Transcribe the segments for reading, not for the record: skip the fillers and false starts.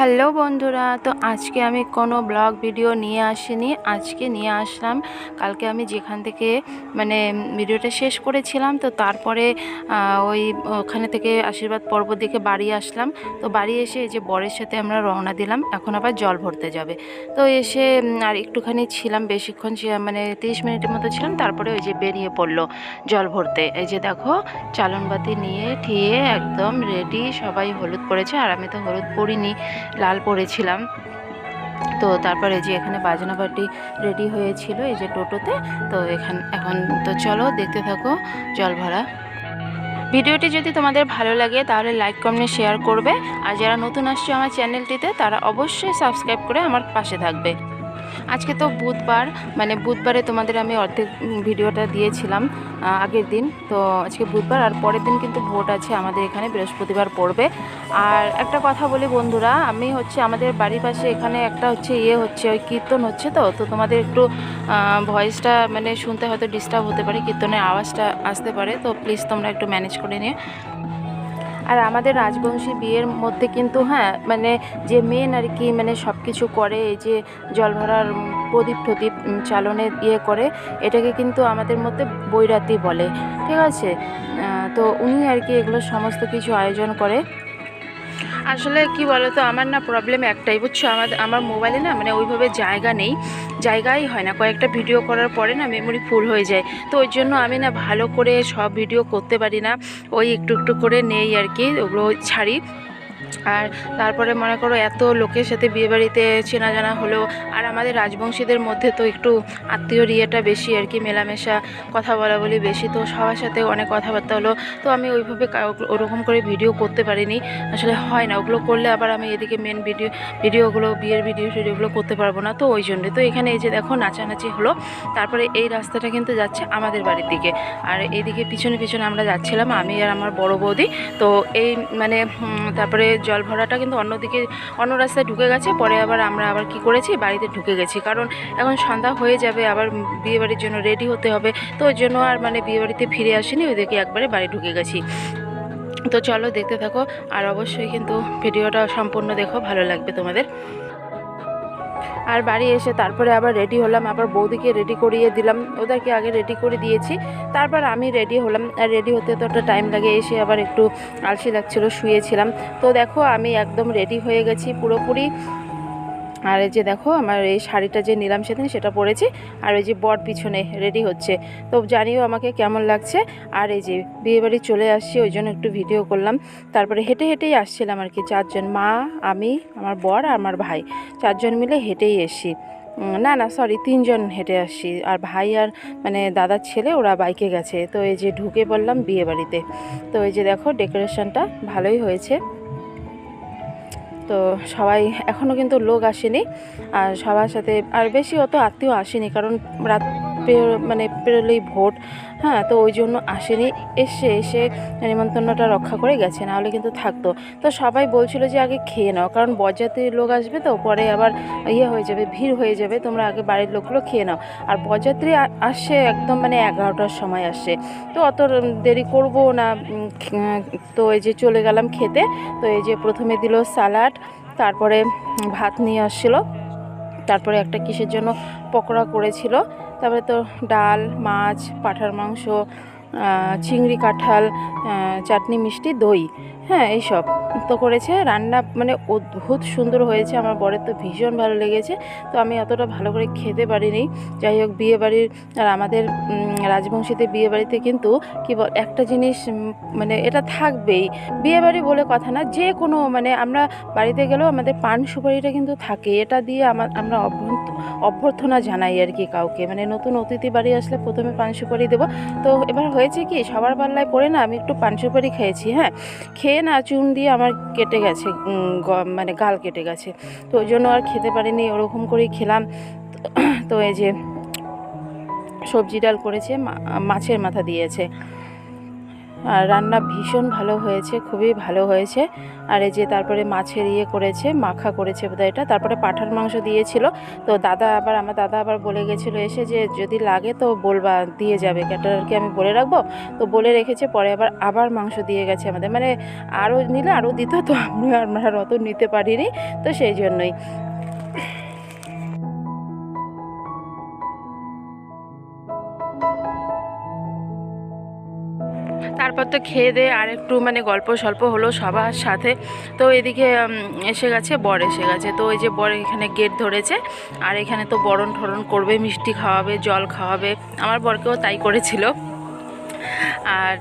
Hello বন্ধুরা, তো আজকে আমি কোনো ব্লগ ভিডিও নিয়ে আসিনি। আজকে নিয়ে আসলাম কালকে আমি যেখান থেকে ভিডিওটা শেষ করেছিলাম। তো তারপরে ওখানে থেকে আশীর্বাদ পর্ব দেখে বাড়ি আসলাম। তো বাড়ি এসে এই যে বরের সাথে আমরা রওনা দিলাম, এখন আবার জল ভরতে যাবে। তো এসে আর একটুখানি ছিলাম, বেশিক্ষণ 30 মিনিটের মতো ছিলাম। তারপরে ওই যে বেরিয়ে পড়লো জল ভরতে। এই যে দেখো, চালনবাতি নিয়ে ঠিয়ে একদম রেডি, সবাই হলুদ পরেছে আর আমি তো হলুদ পরিনি, লাল পরেছিলাম। তো তারপরে যে এখানে বাজনা পার্টি রেডি হয়েছিল এই যে টোটোতে। তো এখন তো চলো দেখতে থাকো জল ভরা ভিডিওটি। যদি তোমাদের ভালো লাগে তাহলে লাইক কমেন্ট শেয়ার করবে, আর যারা নতুন আসছে আমার চ্যানেলটিতে তারা অবশ্যই সাবস্ক্রাইব করে আমার পাশে থাকবে। আজকে তো বুধবার, বুধবারে তোমাদের আমি অর্ধেক ভিডিওটা দিয়েছিলাম আগের দিন। তো আজকে বুধবার, আর পরের দিন কিন্তু ভোট আছে আমাদের এখানে, বৃহস্পতিবার পড়বে। আর একটা কথা বলি বন্ধুরা, আমি আমাদের বাড়ির পাশে এখানে একটা ওই কীর্তন হচ্ছে। তো তোমাদের একটু ভয়েসটা শুনতে হয়তো ডিস্টার্ব হতে পারে, কীর্তনের আওয়াজটা আসতে পারে। তো প্লিজ তোমরা একটু ম্যানেজ করে নিয়ে। আর আমাদের রাজবংশী বিয়ের মধ্যে কিন্তু যে মেন আর কি সব কিছু করে, এই যে জল ভরার প্রদীপ টদীপ চালনে করে, এটাকে কিন্তু আমাদের মধ্যে বৈরাতি বলে, ঠিক আছে। তো উনি আর কি এগুলো সমস্ত কিছু আয়োজন করে। আসলে কি বলতো, আমার না প্রবলেম একটাই, বুঝছো, আমার মোবাইলে না ওইভাবে জায়গাই হয় না। কয়েকটা ভিডিও করার পরে না মেমোরি ফুল হয়ে যায়। তো ওই জন্য আমি না ভালো করে সব ভিডিও করতে পারি না, ওই একটু একটু করে নেই আর কি, ওগুলো ছাড়ি। আর তারপরে মনে করো এত লোকের সাথে বিয়েবাড়িতে চেনা জানা হলো, আর আমাদের রাজবংশীদের মধ্যে তো একটু আত্মীয় ইয়েটা বেশি আর কি, মেলামেশা কথা বলা বলি বেশি। তো সবার সাথে অনেক কথাবার্তা হলো। তো আমি ওইভাবে ওরকম করে ভিডিও করতে পারিনি, আসলে হয় না। ওগুলো করলে আবার আমি এদিকে মেন ভিডিওগুলো, বিয়ের ভিডিওগুলো করতে পারবো না। তো ওই জন্যে তো এখানে এই যে দেখো নাচানাচি হলো। তারপরে এই রাস্তাটা কিন্তু যাচ্ছে আমাদের বাড়ির দিকে, আর এইদিকে পিছনে পিছনে আমরা যাচ্ছিলাম, আমি আর আমার বড় বৌদি। তো এই তারপরে জল ভরাটা কিন্তু অন্য রাস্তায় ঢুকে গেছে। পরে আমরা আবার কি করেছি, বাড়িতে ঢুকে গেছি, কারণ এখন সন্ধ্যা হয়ে যাবে, আবার বিয়েবাড়ির জন্য রেডি হতে হবে। তো ওই জন্য আর বিয়েবাড়িতে ফিরে আসিনি, ওইদিকে একবারে বাড়ি ঢুকে গেছি। তো চলো দেখতে থাকো, আর অবশ্যই কিন্তু ভিডিওটা সম্পূর্ণ দেখো, ভালো লাগবে তোমাদের। আর বাড়ি এসে তারপরে আবার রেডি হলাম, আবার বৌদিকে রেডি করিয়ে দিলাম, ওদেরকে আগে রেডি করে দিয়েছি, তারপর আমি রেডি হলাম। আর রেডি হতে তো একটা টাইম লাগে, এসে আবার একটু আলসি লাগছিলো, শুয়েছিলাম। তো দেখো আমি একদম রেডি হয়ে গেছি পুরোপুরি। আর এই যে দেখো আমার এই শাড়িটা যে নিলাম সেদিন, সেটা পরেছি। আর এই যে বর পিছনে রেডি হচ্ছে, তো জানিও আমাকে কেমন লাগছে। আর এই যে বিয়েবাড়ি চলে আসছি, ওই জন্য একটু ভিডিও করলাম। তারপরে হেঁটে হেঁটেই আসছিলাম আর কি, 4জন, মা, আমি, আমার বর আর আমার ভাই, 4জন মিলে হেঁটেই এসছি। না সরি, 3জন হেঁটে আসছি, আর ভাই আর দাদার ছেলে ওরা বাইকে গেছে। তো এই যে ঢুকে পড়লাম বিয়েবাড়িতে। তো এই যে দেখো ডেকোরেশনটা ভালোই হয়েছে। তো সবাই, এখনও কিন্তু লোক আসেনি, আর সবার সাথে আর বেশি অত আত্মীয় আসেনি, কারণ রাত পেরোলেই ভোট, হ্যাঁ। তো ওই জন্য আসেনি, এসে নিমন্ত্রণটা রক্ষা করে গেছে, নাহলে কিন্তু থাকতো। তো সবাই বলছিল যে আগে খেয়ে নাও, কারণ বরযাত্রীর লোক আসবে, তো পরে আবার হয়ে যাবে, ভিড় হয়ে যাবে, তোমরা আগে বাড়ির লোকগুলো খেয়ে নাও। আর বরযাত্রী আসছে একদম 11টার সময় আসছে, তো অত দেরি করব না। তো এই যে চলে গেলাম খেতে। তো এই যে প্রথমে দিল সালাড, তারপরে ভাত নিয়ে আসছিলো, তারপরে একটা কিসের জন্য পকোড়া করেছিল, তারপরে তো ডাল, মাছ, পাঁঠার মাংস, চিংড়ি, কাঁঠাল, চাটনি, মিষ্টি, দই, হ্যাঁ এইসব তো করেছে। রান্না অদ্ভুত সুন্দর হয়েছে, আমার বরের তো ভীষণ ভালো লেগেছে। তো আমি অতটা ভালো করে খেতে পারিনি। যাই হোক, বিয়েবাড়ির আর আমাদের রাজবংশীতে বিয়েবাড়িতে কিন্তু একটা জিনিস এটা থাকবেই, বিয়েবাড়ি বলে কথা না, যে কোনো আমরা বাড়িতে গেলেও আমাদের পান সুপারিটা কিন্তু থাকে, এটা দিয়ে আমরা অভ্যর্থনা জানাই আর কি কাউকে, নতুন অতিথি বাড়ি আসলে প্রথমে পান সুপারি দেবো। তো এবার হয়েছে কি, সবার পাল্লায় পড়ে না আমি একটু পান সুপারি খেয়েছি, হ্যাঁ, খেয়ে না চুন দিয়ে আমার কেটে গেছে, গাল কেটে গেছে। তো ওই জন্য আর খেতে পারিনি, ওরকম করেই খেলাম। তো এই যে সবজি ডাল করেছে, মাছের মাথা দিয়েছে। আর রান্না ভীষণ ভালো হয়েছে, খুবই ভালো হয়েছে। আর এই যে তারপরে মাছের করেছে, মাখা করেছে বোধহয় এটা, তারপরে পাঁঠার মাংস দিয়েছিল। তো আমার দাদা আবার বলে গেছিলো এসে যে যদি লাগে তো বলবা, দিয়ে যাবে, ক্যাটারারকে আমি বলে রাখবো। তো বলে রেখেছে, পরে আবার মাংস দিয়ে গেছে আমাদের, মানে আরও নিলে আরও দিত, তো আমরা অত নিতে পারিনি, তো সেই জন্যই। তারপর তো খেয়ে দিয়ে আর একটু মানে গল্প স্বল্প হলো সবার সাথে। তো এদিকে এসে গেছে, বর এসে গেছে। তো ওই যে বর এখানে গেট ধরেছে, আর এখানে তো বরণ ঠরণ করবে, মিষ্টি খাওয়াবে, জল খাওয়াবে। আমার বরকেও তাই করেছিল। আর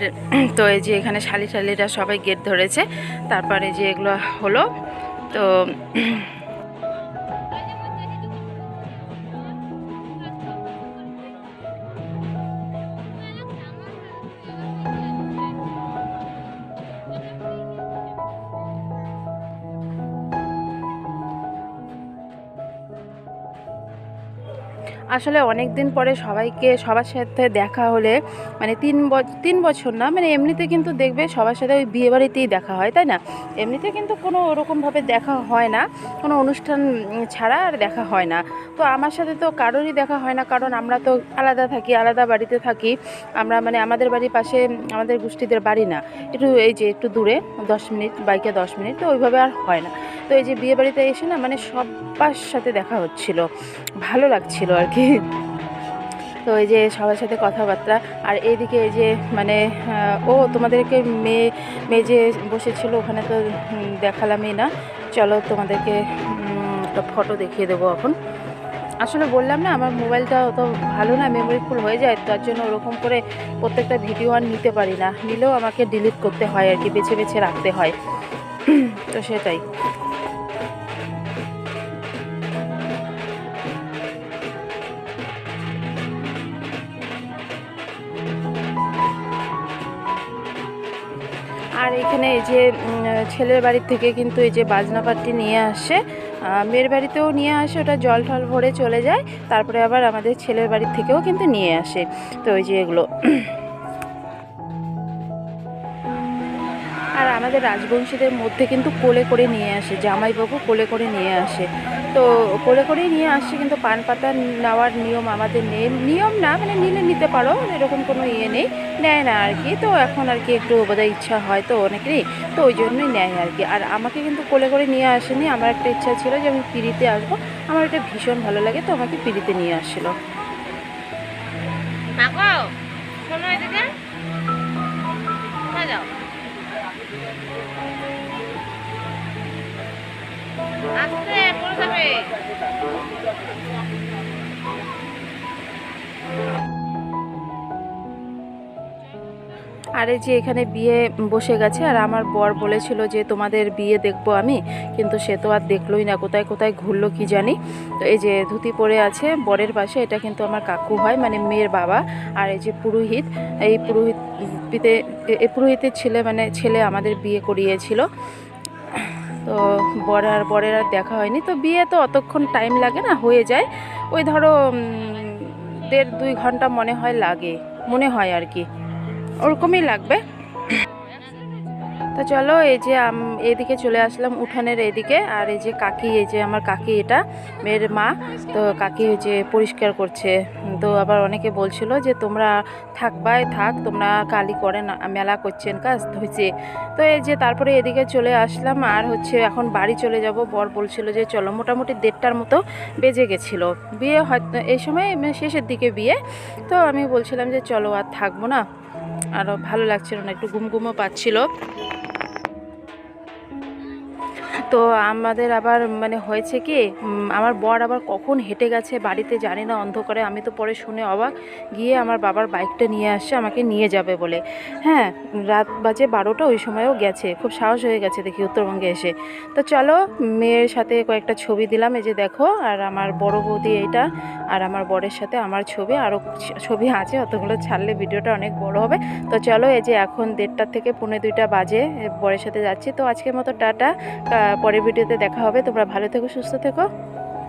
তো এই যে এখানে শালিরা সবাই গেট ধরেছে। তারপরে যে এগুলো হলো, তো আসলে অনেক দিন পরে সবার সাথে দেখা হলে, মানে 3 বছর না, মানে এমনিতে কিন্তু দেখবে সবার সাথে ওই বিয়েবাড়িতেই দেখা হয়, তাই না? এমনিতে কিন্তু কোনো ওরকমভাবে দেখা হয় না, কোনো অনুষ্ঠান ছাড়া আর দেখা হয় না। তো আমার সাথে তো কারোরই দেখা হয় না, কারণ আমরা তো আলাদা থাকি, আলাদা বাড়িতে থাকি। আমরা মানে আমাদের বাড়ির পাশে আমাদের গোষ্ঠীদের বাড়ি না, একটু দূরে, 10 মিনিট, বাইকে 10 মিনিট, তো ওইভাবে আর হয় না। তো এই যে বিয়েবাড়িতে এসে না, মানে সবার সাথে দেখা হচ্ছিল, ভালো লাগছিল আর কি। তো এই যে সবার সাথে কথাবার্তা। আর এইদিকে এই যে মানে তোমাদেরকে মেয়ে যে বসেছিল ওখানে তো দেখালামই না। চলো তোমাদেরকে একটা ফটো দেখিয়ে দেবো এখন। আসলে বললাম না, আমার মোবাইলটা অত ভালো না, মেমোরি ফুল হয়ে যায়, তার জন্য ওরকম করে প্রত্যেকটা ভিডিও আর নিতে পারি না, নিলেও আমাকে ডিলিট করতে হয় আর কি, বেছে বেছে রাখতে হয়। তো সেটাই। আর এখানে এই যে ছেলের বাড়ির থেকে কিন্তু এই যে বাজনা পার্টি নিয়ে আসে, মেয়ের বাড়িতেও নিয়ে আসে, ওটা জল টল ভরে চলে যায়। তারপরে আবার আমাদের ছেলের বাড়ির থেকেও কিন্তু নিয়ে আসে। তো ওই যে এগুলো আর আমাদের রাজবংশীদের মধ্যে কিন্তু কোলে করে নিয়ে আসে, জামাইবাবু কোলে করে নিয়ে আসে। তো কোলে করেই নিয়ে আসে, কিন্তু পান পাতা নেওয়ার নিয়ম আমাদের নেই, নিয়ম না, মানে নিলে নিতে পারো, এরকম কোনো নেই, নেয় না আর কি। তো এখন আর কি একটু বোধহয় ইচ্ছা হয় তো অনেকেরই, তো ওই জন্যই নেয় আর কি। আর আমাকে কিন্তু কোলে করে নিয়ে আসেনি, আমার একটা ইচ্ছা ছিল যে আমি পিড়িতে আসবো, আমার এটা ভীষণ ভালো লাগে, তো আমাকে পিড়িতে নিয়ে আসছিলো। যাও আস্তে পড়ে যাবে। আর এই যে এখানে বিয়ে বসে গেছে, আর আমার বর বলেছিল যে তোমাদের বিয়ে দেখবো আমি, কিন্তু সে তো আর দেখলোই না, কোথায় কোথায় ঘুরলো কি জানি। তো এই যে ধুতি পরে আছে বরের পাশে, এটা কিন্তু আমার কাকু হয়, মানে মেয়ের বাবা। আর এই যে পুরোহিত, এই পুরোহিতের ছেলে, মানে ছেলে আমাদের বিয়ে করিয়েছিল। তো বরের আর দেখা হয়নি। তো বিয়ে তো অতক্ষণ টাইম লাগে না, হয়ে যায় ওই ধরো 1.5-2 ঘন্টা মনে হয় আর কি, ওরকমই লাগবে। তো চলো এই যে এদিকে চলে আসলাম উঠানের এদিকে। আর এই যে কাকি, এই যে আমার কাকি, এটা মেয়ের মা। তো কাকি ওই যে পরিষ্কার করছে। তো আবার অনেকে বলছিল যে তোমরা থাক, তোমরা কালি করে না, মেলা করছেন কাজ হয়েছে। তো এই যে তারপরে এদিকে চলে আসলাম, আর এখন বাড়ি চলে যাব। বর বলছিল যে চলো, মোটামুটি 1:30টার মতো বেজে গেছিলো বিয়ে, হয়তো এই সময় শেষের দিকে বিয়ে। তো আমি বলছিলাম যে চলো আর থাকবো না, আরও ভালো লাগছিল না, একটু ঘুমও পাচ্ছিল। তো আমাদের আবার মানে হয়েছে কি, আমার বর আবার কখন হেঁটে গেছে বাড়িতে জানি না, অন্ধকারে। আমি তো পরে শুনে অবাক, গিয়ে আমার বাবার বাইকটা নিয়ে আসছে আমাকে নিয়ে যাবে বলে। হ্যাঁ, রাত বাজে 12টা, ওই সময়ও গেছে, খুব সাহস হয়ে গেছে দেখি উত্তরবঙ্গে এসে। তো চলো, মেয়ের সাথে কয়েকটা ছবি দিলাম, এই যে দেখো, আর আমার বড় বৌদি এইটা, আর আমার বরের সাথে আমার ছবি, আরও ছবি আছে, অতগুলো ছাড়লে ভিডিওটা অনেক বড় হবে। তো চলো, এই যে এখন 1:30 থেকে 1:45 বাজে, বরের সাথে যাচ্ছি। তো আজকের মতো টাটা, পরের ভিডিওতে দেখা হবে। তোমরা ভালো থেকো, সুস্থ থেকো।